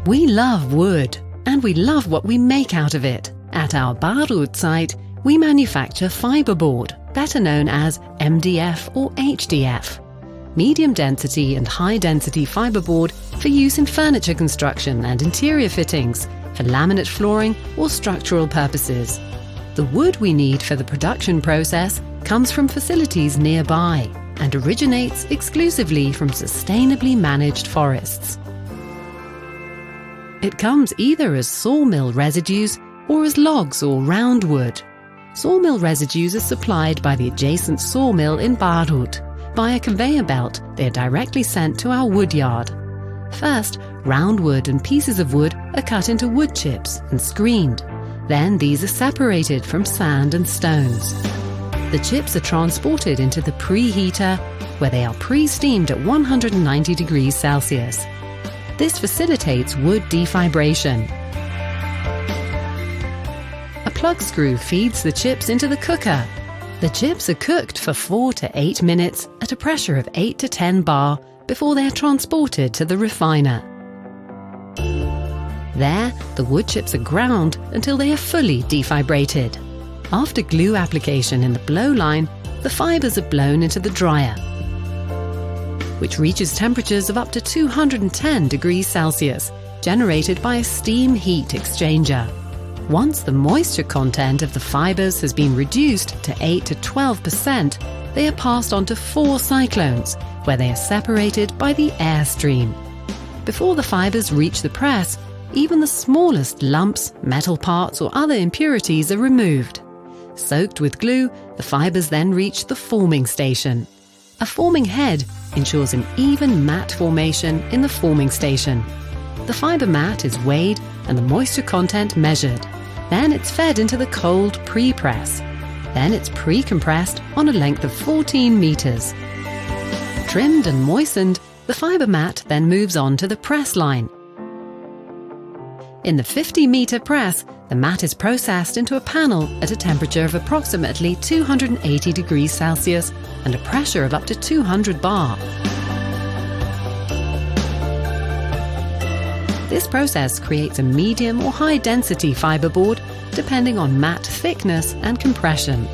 We love wood, and we love what we make out of it. At our Barut site, we manufacture fiberboard, better known as MDF or HDF. Medium density and high density fiberboard for use in furniture construction and interior fittings, for laminate flooring or structural purposes. The wood we need for the production process comes from facilities nearby and originates exclusively from sustainably managed forests. It comes either as sawmill residues or as logs or round wood. Sawmill residues are supplied by the adjacent sawmill in Barut. By a conveyor belt, they are directly sent to our woodyard. First, round wood and pieces of wood are cut into wood chips and screened. Then these are separated from sand and stones. The chips are transported into the preheater, where they are pre-steamed at 190 degrees Celsius. This facilitates wood defibration. A plug screw feeds the chips into the cooker. The chips are cooked for 4 to 8 minutes at a pressure of 8 to 10 bar before they are transported to the refiner. There, the wood chips are ground until they are fully defibrated. After glue application in the blow line, the fibers are blown into the dryer, which reaches temperatures of up to 210 degrees Celsius, generated by a steam heat exchanger. Once the moisture content of the fibers has been reduced to 8 to 12%, they are passed on to 4 cyclones, where they are separated by the air stream. Before the fibers reach the press, even the smallest lumps, metal parts or other impurities are removed. Soaked with glue, the fibers then reach the forming station. A forming head ensures an even mat formation in the forming station. The fiber mat is weighed and the moisture content measured. Then it's fed into the cold pre-press. Then it's pre-compressed on a length of 14 meters. Trimmed and moistened, the fiber mat then moves on to the press line. In the 50-meter press, the mat is processed into a panel at a temperature of approximately 280 degrees Celsius and a pressure of up to 200 bar. This process creates a medium or high density fiberboard depending on mat thickness and compression.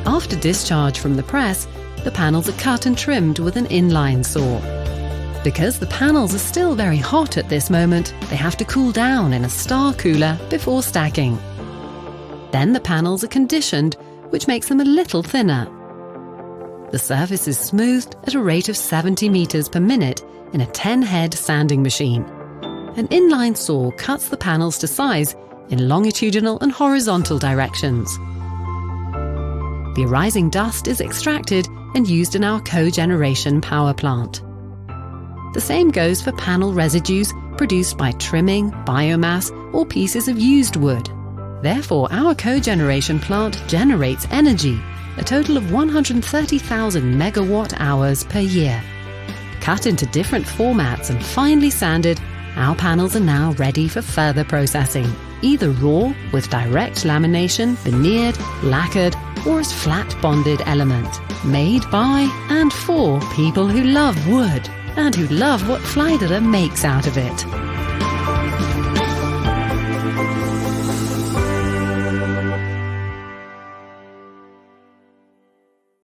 After discharge from the press, the panels are cut and trimmed with an inline saw. Because the panels are still very hot at this moment, they have to cool down in a star cooler before stacking. Then the panels are conditioned, which makes them a little thinner. The surface is smoothed at a rate of 70 meters per minute in a 10-head sanding machine. An inline saw cuts the panels to size in longitudinal and horizontal directions. The arising dust is extracted and used in our cogeneration power plant. The same goes for panel residues produced by trimming, biomass, or pieces of used wood. Therefore, our cogeneration plant generates energy, a total of 130,000 megawatt hours per year. Cut into different formats and finely sanded, our panels are now ready for further processing, either raw with direct lamination, veneered, lacquered, or as flat bonded element, made by and for people who love wood and who love what Pfleiderer makes out of it.